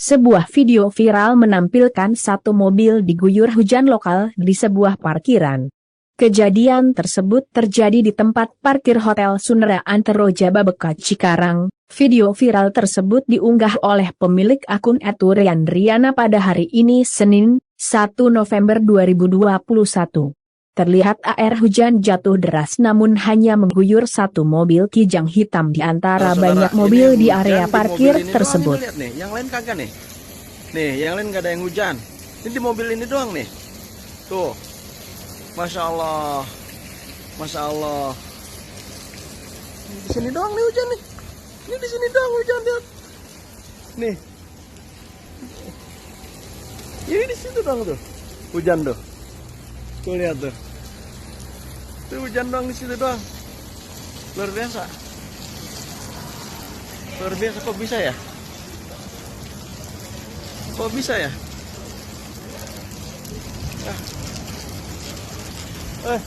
Sebuah video viral menampilkan satu mobil diguyur hujan lokal di sebuah parkiran. Kejadian tersebut terjadi di tempat parkir Hotel Sunera Antero Jababeka Cikarang. Video viral tersebut diunggah oleh pemilik akun @Riandriana pada hari ini Senin, 1 November 2021. Terlihat air hujan jatuh deras namun hanya mengguyur satu mobil Kijang hitam di antara banyak mobil di area parkir tersebut. Lihat nih, yang lain kagak nih. Nih, yang lain gak ada yang hujan. Ini di mobil ini doang nih. Tuh. Masya Allah. Masya Allah. Di sini doang nih hujan nih. Ini di sini doang hujan, lihat. Nih. Ini di situ doang tuh. Hujan tuh. Tuh lihat tuh. Tuh hujan doang di situ doang. Luar biasa. Luar biasa, kok bisa ya? Kok bisa ya? Ah.